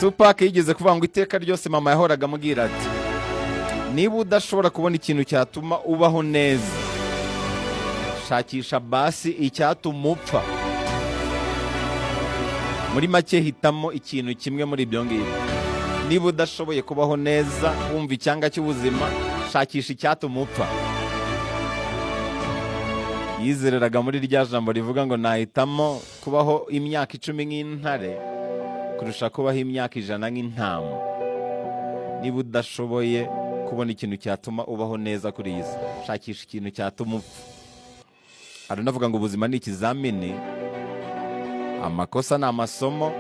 Tupac yigeze kuvuga ngo iteka ryose mama yahoraga amubwira ati niba udashobora kubona ikintu cyatuma ubaho neza shakisha basi icyatuma upfa. Muri make hitamo ikintu kimwe muri ibyo ngibyo. Niba udashoboye kubaho neza wumva icyanga cy'ubuzima shakisha icyatuma upfa. Yizereraga muri rya jambo rivuga ngo nahitamo kubaho imyaka 10 nk'intare kurusha kubaho imyaka 100 nk'intama. Niba udashoboye kubona ikintu cyatuma ubaho neza kuri iyi si shakisha ikintu cyatuma upfa. Aranavuga ngo ubuzima ni ikizamini, amakosa ni amasomo,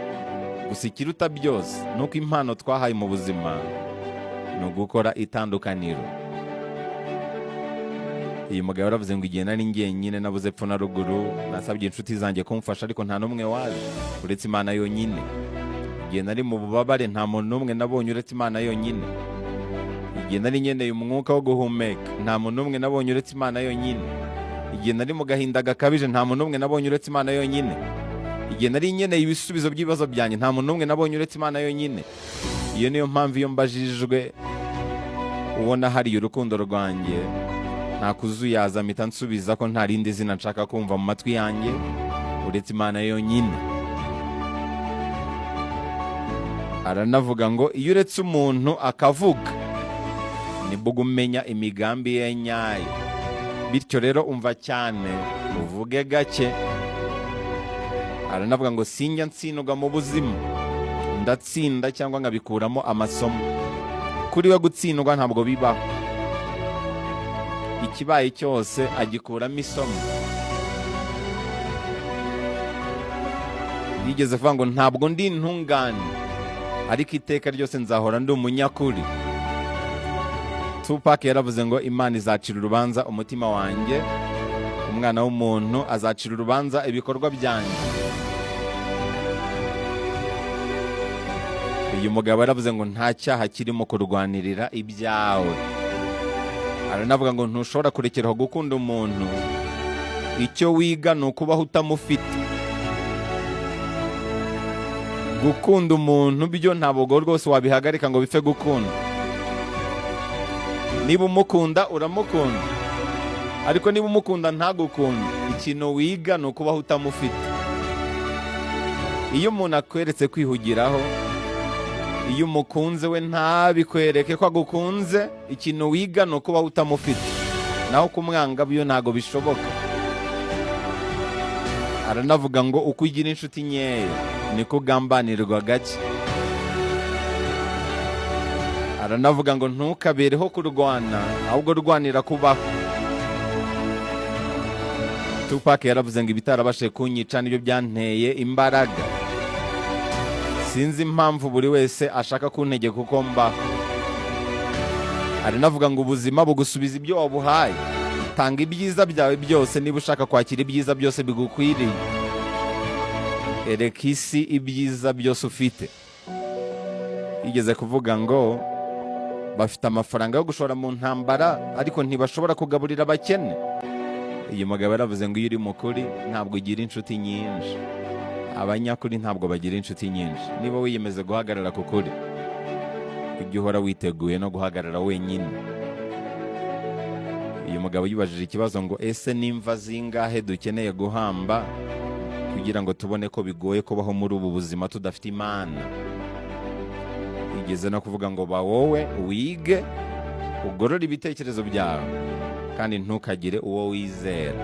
gusa ikiruta byose nuko impano twahaye mu buzima ni ugukora itandukaniro. Uyu mugabo yaravuze ngo igihe nari njyenyine nabuze epfo na ruguru, nasabye inshuti zanjye kumfasha ariko nta n'umwe waje uretse Imana yonyine. Igihe nari mu bubabare nta muntu n'umwe nabonye uretse Imana yonyine. Igihe nari nkeneye umwuka wo guhumeka nta muntu n'umwe nabonye uretse Imana yonyine. Igihe nari mu gahinda gakabije nta muntu n'umwe nabonye uretse Imana yonyine. Igihe nari nkeneye ibisubizo by'ibibazo byanjye nta muntu n'umwe nabonye uretse Imana yonyine. Iyo niyo mpamvu iyo mbajijwe ubona hari urukundo rwanjye nta kuzuyaza mpita nsubiza ko nta rindi zina nshaka kumva mu matwi yanjye uretse Imana yonyine. Aranavuga ngo iyo uretse umuntu akavuga nibwo umenya imigambi ye nyayo. Bityo rero umva cyane uvuge gake. Aranavuga ngo sinjya ntsindwa mu buzima, ndatsinda cyangwa nkabikuramo amasomo. Kuri we gutsindwa ntabwo bibaho, ikibaye cyose agikuramo isomo. Yigeze kuvuga ngo ntabwo ndi intungane ariko iteka ryose nzahora ndi umunyakuri. Tupac yaravuze ngo Imana izacira urubanza umutima wanjye, umwana w'umuntu azacira urubanza ibikorwa byanjye. Uyu mugabo yaravuze ngo nta cyaha kirimo kurwanirira ibyawe. Aranavuga ngo ntushobora kurekeraho gukunda umuntu, icyo wiga ni ukubaho utamufite. Gukunda umuntu byo ntabwo rwose wabihagarika ngo bife gukunda. Niba umukunda uramukunda, ariko niba umukunda ntagukunda, ikintu wiga ni ukubaho utamufite. Iyo umuntu akweretse kwihugiraho, iyo umukunze we ntabikwereke ko agukunze, ikintu wiga ni ukubaho utamufite. Naho kumwanga byo ntago bishoboka. Aranavuga ngo uko ugira inshuti nkeya niko ugambanirwa gake. Aranavuga ngo ntukabereho kurwana ahubwo rwanira kubaho. Tupac yaravuze ngo ibitarabashe kunyica nibyo byanteye imbaraga. Sinzi impamvu buri wese ashaka kuntegeka uko mbaho. Aranavuga ngo ubuzima bugusubiza ibyo wabuhaye. Tanga ibyiza byawe byose niba ushaka kwakira ibyiza byose bigukwiriye. Ereka isi ibyiza byose ufite. Yigeze kuvuga ngo bafite amafaranga yo gushora mu ntambara ariko ntibashobora kugaburira abakene. Uyu mugabo yaravuze ngo iyo uri mukuri ntabwo ugira inshuti nyinshi. Abanyakuri ntabwo bagira inshuti nyinshi. Niba wiyemeze guhagarara ku kuri, ujye uhora witeguye no guhagarara wenyine. Uyu mugabo yibajije ikibazo ngo ese nimva zingahe dukeneye guhamba kugira ngo tubone ko bigoye kubaho muri ubu buzima tudafite Imana. Yigeze no kuvuga ngo ba wowe wige ugorore ibitekerezo byawe kandi ntukagire uwo wizera.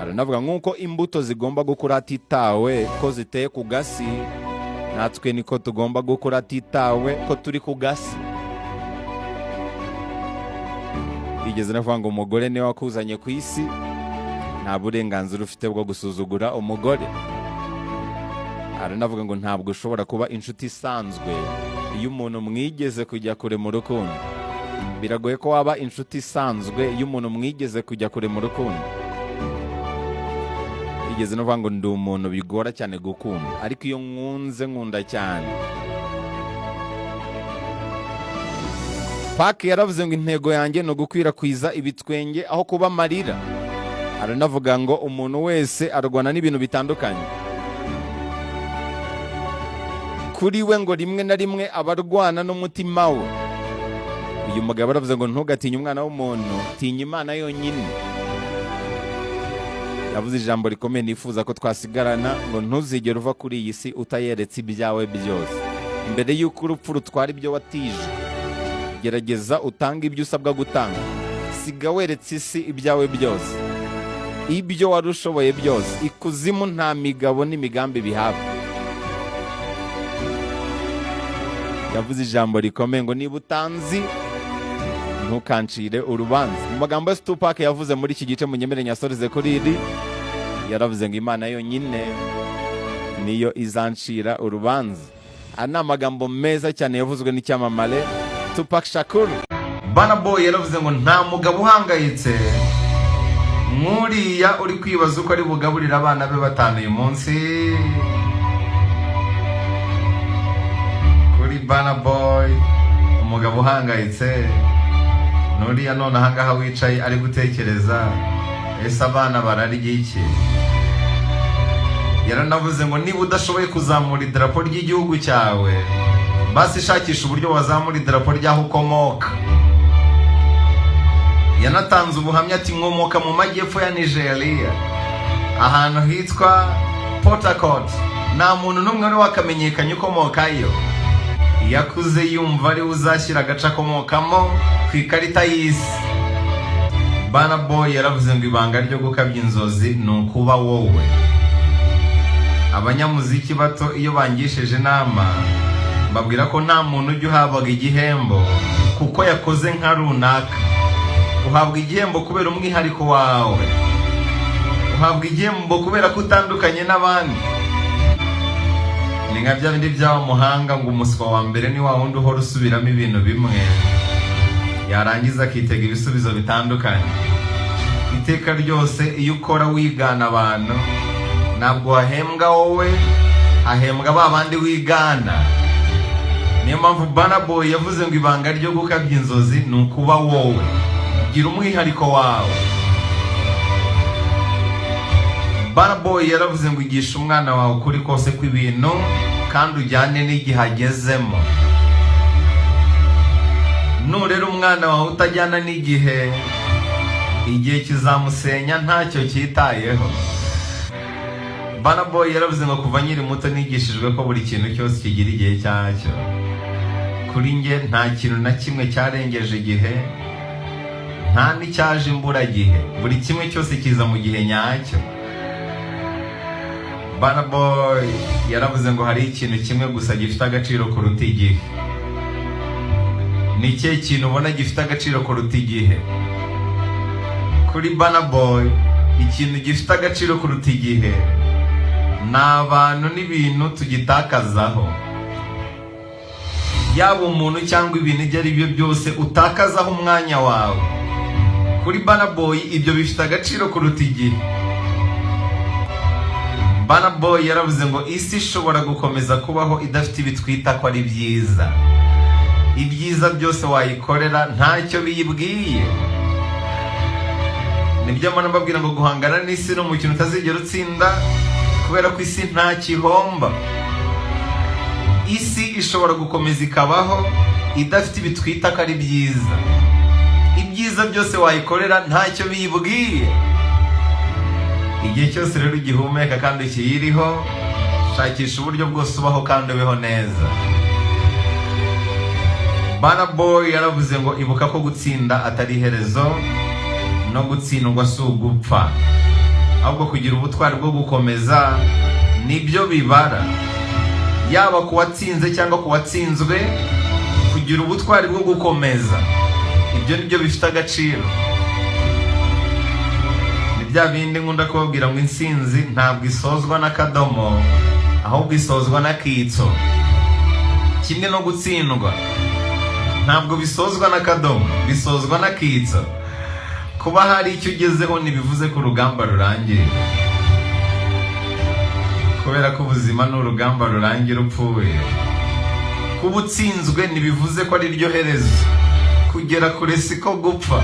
Aranavuga nk'uko imbuto zigomba gukura hatitawe ko ziteye ku gasi, natwe niko tugomba gukura hatitawe ko turi ku gasi. Yigeze no kuvuga ngo umugore niwe wakuzanye ku isi, nta burenganzira ufite bwo gusuzugura umugore. Aranavuga ngo ntabwo ushobora kuba inshuti isanzwe iyo umuntu mwigeze kujya kure mu rukundo. Biragoye ko waba inshuti isanzwe iyo umuntu mwigeze kujya kure mu rukundo. Yigeze no kuvuga ngo ndi umuntu bigora cyane gukunda, ariko iyo nkunze nkunda cyane. Pac yaravuze ngo intego yanjye ni ugukwirakwiza ibitwenge aho kuba amarira. Aranavuga ngo umuntu wese arwana n'ibintu bitandukanye. kuri we ngo rimwe na rimwe abarwana n'umutima we. Uyu mugabo aravuze ngo ntugatinye umwana w'umuntu, tinya Imana yonyine. Yavuze ijambo rikomeye nifuza ko twasigarana, ngo ntuzigere uva kuri iyi si utayeretse ibyawe byose. Mbere y'uko urupfu rutwara ibyo watije, gerageza utange ibyo usabwa gutanga. Siga weretse isi ibyawe byose, ibyo wari ushoboye byose. Ikuzimu nta migabo n'imigambi bihabwa. Yavuze ijambo rikomeye ngo niba utanzi ntukancire urubanza. Mu magambo ya Tupac yavuze muri iki gice munyemere nyasoreze kuri iri, yaravuze ngo Imana yonyine niyo izancira urubanza. Ana amagambo meza cyane yavuzwe n'icyamamare Tupac Shakur. Burna Boy yaravuze ngo nta mugabo uhangayitse nk'uriya uri kwibaza uko ari bugaburira abana be batanu uyu munsi. Kuri Burna Boy, umugabo uhangayitse nuriya none ahangaha wicaye ari gutekereza ese abana bararya iki. Yaranavuze ngo niba udashoboye kuzamura idarapo ry'igihugu cyawe, basi shakisha uburyo wazamura idarapo ry'aho ukomoka. Yanatanze ubuhamya ati nkomoka mu majyepfo ya Nigeria, ahantu hitwa Port Harcourt. Nta muntu n'umwe wari wakamenyekanye ukomokayo. Yakuze yumva ari uzashyira agace akomokamo ku ikarita y'isi. Burna Boy yaravuze ngo ibanga ryo gukabya inzozi ni ukuba wowe. Abanyamuziki bato iyo bangishije inama babwira ko nta muntu ujya uhabwa igihembo kuko yakoze nka runaka. Uhabwa igihembo kubera umwihariko wawe. Uhabwa igihembo kubera ko utandukanye n'abandi. Ni nka bya bindi by'aho muhanga ngo umuswa wa mbere ni wa wundi uhora usubiramo ibintu bimwe, yarangiza akitega ibisubizo bitandukanye. Iteka ryose iyo ukora wigana abantu, ntabwo wahembwa wowe, hahembwa ba bandi wigana. Niyo mpamvu Burna Boy yavuze ngo ibanga ryo gukabya inzozi ni ukuba wowe. Gira umwihariko wawe. Burna Boy yaravuze ngo igisha umwana wawe ukuri kose kw'ibintu kandi ujyane n'igihe agezemo. Nurera umwana wawe utajyana n'igihe, igihe kizamusenya ntacyo cyitayeho. Burna Boy yaravuze ngo kuva nkiri muto nigishijwe ko buri kintu cyose kigira igihe cyacyo. Kuri njye nta kintu na kimwe cyarengeje igihe, nta n'icyaje imburagihe. Buri kimwe cyose kiza mu gihe nyacyo. Burna Boy yaravuze ngo hari ikintu kimwe gusa gifite agaciro kuruta igihe. Ni ikihe kintu ubona gifite agaciro kuruta igihe? Kuri Burna Boy, ikintu gifite agaciro kuruta igihe ni abantu n'ibintu tugitakazaho. Yaba umuntu cyangwa ibintu ibyo ari byo byose utakazaho umwanya wawe. Kuri Burna Boy ibyo bifite agaciro kuruta igihe. Burna Boy yaravuze ngo isi ishobora gukomeza kubaho idafite ibitwita ko ari byiza. Ibyiza byose wayikorera ntacyo biyibwiye. Nibyo mbona mbabwira ngo guhangana n'isi ni umukino utazigera utsinda, kubera ko isi nta kihomba. Isi ishobora gukomeza ikabaho idafite ibitwita ko ari byiza. Ibyiza byose wayikorera ntacyo biyibwiye. Igihe cyose rero ugihumeka kandi ukiyiriho, shakisha uburyo bwose ubaho kandi ubeho neza. Burna Boy yaravuze ngo ibuka ko gutsinda atari iherezo, no gutsindwa si ugupfa, ahubwo kugira ubutwari bwo gukomeza nibyo bibara. Yaba ku watsinze cyangwa ku watsinzwe, kugira ubutwari bwo gukomeza, ibyo nibyo bifite agaciro. Ni bya bindi nkunda kubabwira ngo intsinzi ntabwo isozwa n'akadomo, ahubwo isozwa n'akitso. Kimwe no gutsindwa ntabwo bisozwa n'akadomo, bisozwa n'akitso. Kuba hari icyo ugezeho ntibivuze ko urugamba rurangiye, kubera ko ubuzima ni urugamba rurangira upfuye. Kuba utsinzwe ntibivuze ko ari ryo herezo, kugera kure siko gupfa.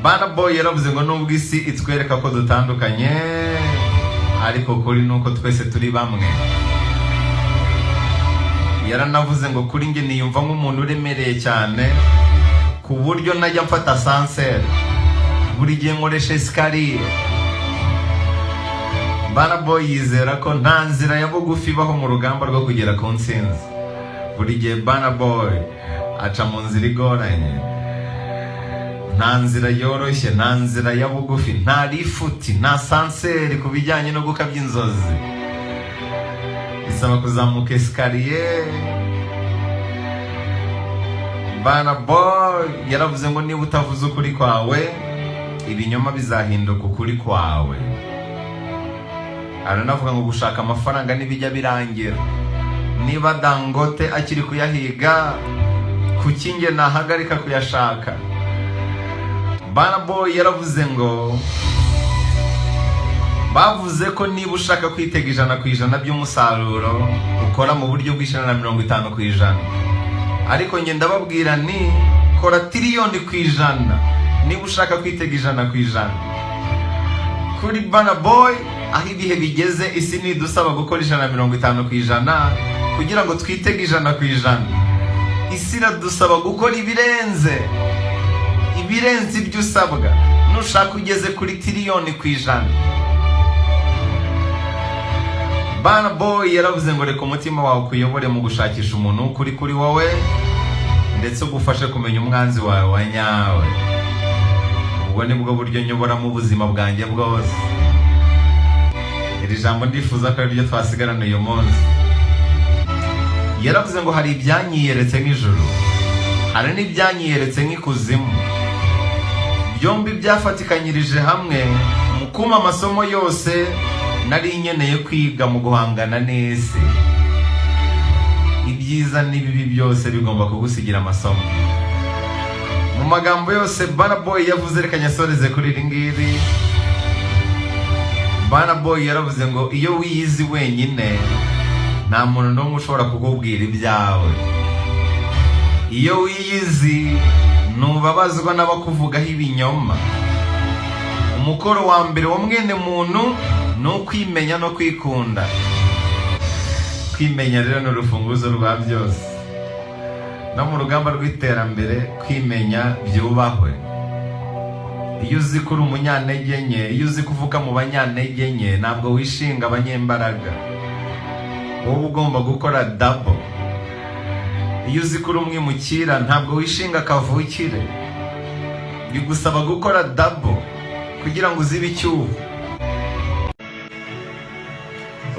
Burna Boy yaravuze ngo nubwo isi itwereka ko dutandukanye, ariko kuri nuko twese turi bamwe. Yaranavuze ngo kuri njye niyumva nk'umuntu uremereye cyane ku buryo najya mfata sanseri buri gihe nkoresha esikariye. Burna Boy yizera ko nta nzira ya bugufi ibaho mu rugamba rwo kugera ku ntsinzi. Buri gihe Burna Boy aca mu nzira igoranye, nta nzira yoroshye, nta nzira ya bugufi, nta rifuti, nta sanseri ku bijyanye no gukabya inzozi. Bisaba kuzamuka esikariye. Burna Boy yaravuze ngo niba utavuze ukuri kwawe, ibinyoma bizahinduka ukuri kwawe. Aranavuga ngo gushaka amafaranga ntibijya birangira. Niba Dangote akiri kuyahiga, kuki njye nahagarika kuyashaka? Burna Boy yaravuze ngo bavuze ko niba ushaka kwitega 100% by'umusaruro ukora mu buryo bw'50%, ariko njye ndababwira ni kora tiriyoni ku ijana niba ushaka kwitega 100%. Kuri Burna Boy aho ibihe bigeze, isi nidusaba gukora 150% kugira ngo twitege 100%. Isi iradusaba gukora ibirenze ibyo usabwa nushaka ugeze kuri tiriyoni ku ijana. Burna Boy yaravuze ngo reka umutima wawe ukuyobore mu gushakisha umuntu ukuri kuri wowe, ndetse ugufashe kumenya umwanzi wawe wa nyawe. Ubwo ni bwo buryo nyoboramo ubuzima bwanjye bwose. Iri jambo ndifuza ko ari ryo twasigarana uyu munsi. Yaravuze ngo hari ibyanyiyeretse nk'ijuru, hari n'ibyanyiyeretse nk'ikuzimu. Byombi byafatikanyirije hamwe mu kuma amasomo yose nari nkeneye kwiga mu guhangana n'isi. Ibyiza n'ibibi byose bigomba kugusigira amasomo. Mu magambo yose Burna Boy yavuze, reka nyasoreze kuri iri ngiri. Burna Boy yaravuze ngo iyo wiyizi wenyine nta muntu n'umwe ushobora kukubwira ibyawe. Iyo wiyizi ntubabazwa n'abakuvugaho ibinyoma. Umukoro wa mbere wa mwene muntu ni ukwimenya no kwikunda. Kwimenya rero ni urufunguzo rwa byose. No mu rugamba rw'iterambere kwimenya byubahwe. Iyo uzi ko uri umunyantege nke, iyo uzi kuvuka mu banyantege nke, ntabwo wishinga abanyembaraga. Wowe ugomba gukora double. Iyo uzi ko uri umwimukira, ntabwo wishinga kavukire. Bigusaba gukora double kugira ngo uzibe icyuho.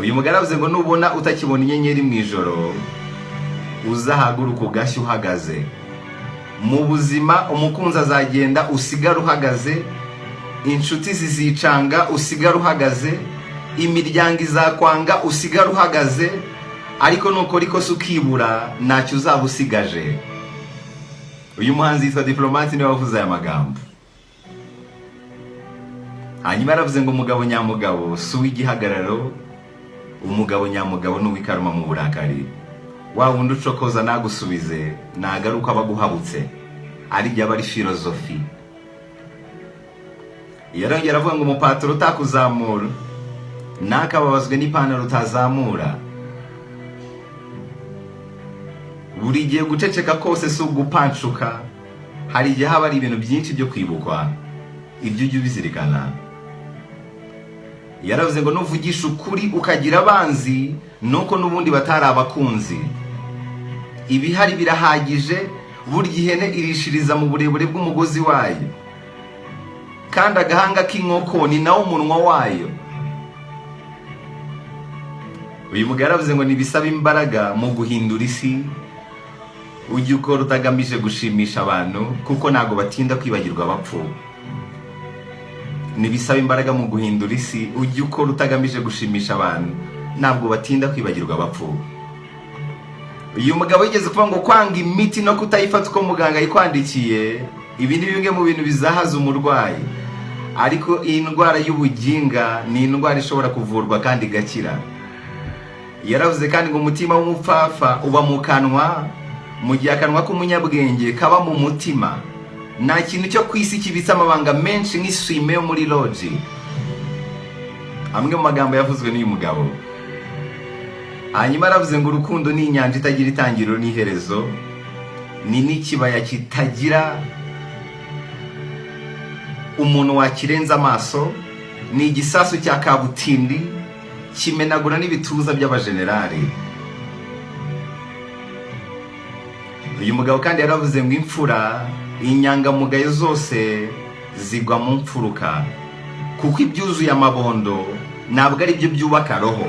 Uyu mugabo avuze ngo nubona utakibona inyenyeri mu ijoro, uzahaguruka ugashya uhagaze. Mu buzima umukunzi azagenda usigara uhagaze, inshuti zizicanga usigara uhagaze, imiryango izakwanga usigara uhagaze, ariko nukora ikosa ukibura ntacyo uzaba usigaje. Uyu muhanzi yitwa Diplomate niwe wavuze aya magambo. Hanyuma yaravuze ngo umugabo nyamugabo si uw'igihagararo, umugabo nyamugabo ni uw'ikaruma mu burakari. Wa wundi ucokoza nagusubize nagaruka abaguhabutse, ari jya bari filozofi. Yarongera avuga ngo umupaturo utakuzamura nakababazwe n'ipantaro utazamura. Buri gihe guceceka kose si ugupancuka, hari igihe haba ari ibintu byinshi byo kwibukwa, ibyo ujye ubizirikana. Yaravuze ngo nuvugisha ukuri ukagira abanzi, nuko n'ubundi batari abakunzi. Ibihari birahagije, burya ihene irishiriza mu burebure bw'umugozi wayo, kandi agahanga k'inkoko ni nawo umunwa wayo. Uyu mugabo yaravuze ngo nibisaba imbaraga mu guhindura isi, ujye ukora utagamije gushimisha abantu, kuko ntago batinda kwibagirwa abapfu. Nibisaba imbaraga mu guhindura isi, ujye ukora utagamije gushimisha abantu, ntabwo batinda kwibagirwa abapfu. Uyu mugabo yigeze kuvuga ngo kwanga imiti no kutayifata uko muganga yikwandikiye, ibi ni bimwe mu bintu bizahaza umurwayi. Ariko iyi ndwara y'ubuginga ni indwara ishobora kuvurwa kandi igakira. Yaravuze kandi ngo umutima w'umupfapfa uba mu kanwa, mu gihe akanwa k'umunyabwenge kaba mu mutima. Nta kintu cyo kwisi kibitse amabanga menshi nk'isume yo muri loji. amwe mu magambo yavuzwe n'uyu mugabo. Hanyuma aravuze ngo urukundo ni inyanja itagira itangiriro n'iherezo, ni n'ikibaya kitagira umuntu wakirenza amaso, ni igisasu cya kabutindi kimenagura n'ibituza by'abajenerali. Uyu mugabo kandi yaravuze ngo imfura, inyangamugayo zose zigwa mu mfuruka, kuko ibyuzuye amabondo ntabwo ari byo byubaka roho.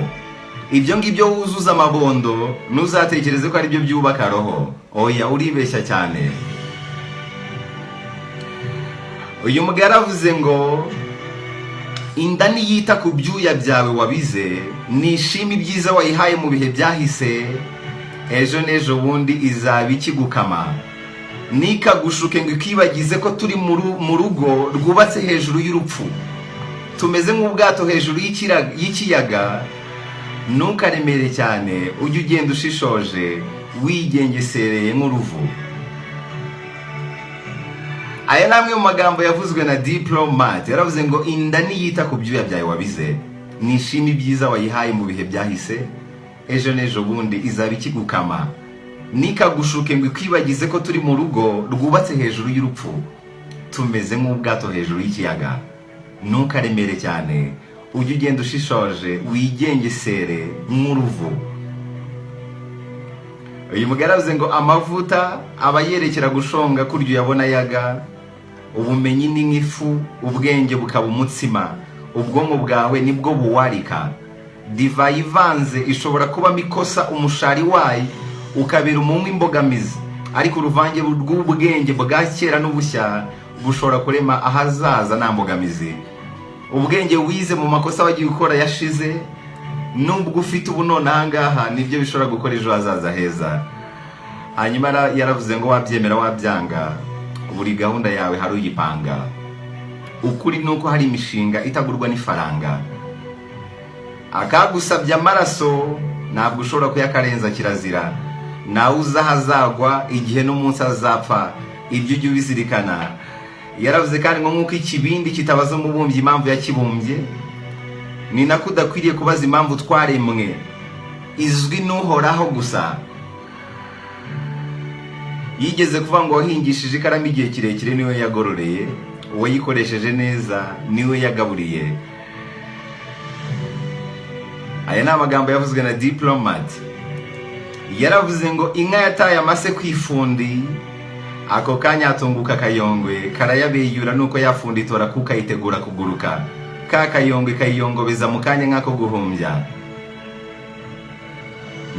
Ibyo ngibyo wuzuza amabondo ntuzatekereze ko ari byo byubaka roho. Oya, uribeshya cyane. Uyu mugabo yaravuze ngo inda niyita ku byuya byawe wabize, nishima ibyiza wayihaye mu bihe byahise, ejo n'ejo bundi izaba ikigukama. Nikagushuke ngo ikibagize ko turi mu rugo rwubatse hejuru y'urupfu, tumeze nk'ubwato hejuru y'ikiyaga. Ntukaremere cyane, ujye ugenda ushishoje, wigengesereye nk'uruvu. Aya ni amwe mu magambo yavuzwe na Diplomat. Yaravuze ngo inda niyita ku byuya byawe wabize, nishima ibyiza wayihaye mu bihe byahise, ejo n'ejo bundi izaba ikigukama. Nikagushuke ngo ikwibagize ko turi mu rugo rwubatse hejuru y'urupfu, tumeze nk'ubwato hejuru y'ikiyaga. Ntukaremere cyane, ujye ugenda ushishoje, wigengesere nk'uruvu. Uyu mugabo yaravuze ngo amavuta aba yerekera gushonga kurya uyabona yaga, ubumenyi ni nk'ifu, ubwenge bukaba umutsima, ubwonko bwawe nibwo buwarika. Divayi ivanze ishobora kubamo ikosa, umushari wayo ukabera umunywi imbogamizi, ariko uruvange rw'ubwenge bwa kera n'ubushya bushobora kurema ahazaza nta mbogamizi. Ubwenge wize mu makosa wagiye ukora yashize, nubwo ufite ubu none ahangaha nibyo bishobora gukora ejo hazaza heza. Hanyuma yaravuze ngo wabyemera wabyanga, buri gahunda yawe hari uyipanga. Ukuri nuko hari imishinga itagurwa n'ifaranga. Akagusabye amaraso ntabwo ushobora kuyakarenza, kirazira. Nawe uzahazagwa igihe n'umunsi azapfa, ibyo ujye ubizirikana. Yaravuze kandi ngo nk'uko ikibindi kitabaza umubumbyi impamvu yakibumbye, ni nako udakwiriye kubaza impamvu twaremwe, izwi n'uhoraho gusa. Yigeze kuvuga ngo wahingishije ikaramu igihe kirekire niwe yagororeye, uwayikoresheje neza niwe yagaburiye. Aya ni amagambo yavuzwe na Diplomat. Yaravuze ngo inka yataye amase ku ifundi, ako kanya hatunguka akayongwe, karayabeyura nuko yafundi itora kukayitegura kuguruka. Ka kayongwe kayiyongobeza mu kanya nk'ako guhumbya.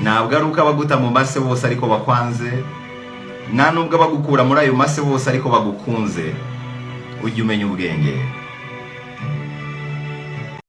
Ntabwo ari uko abaguta mu mase bose ariko bakwanze, nta nubwo abagukura muri ayo mase bose ariko bagukunze. Ujye umenya ubwenge.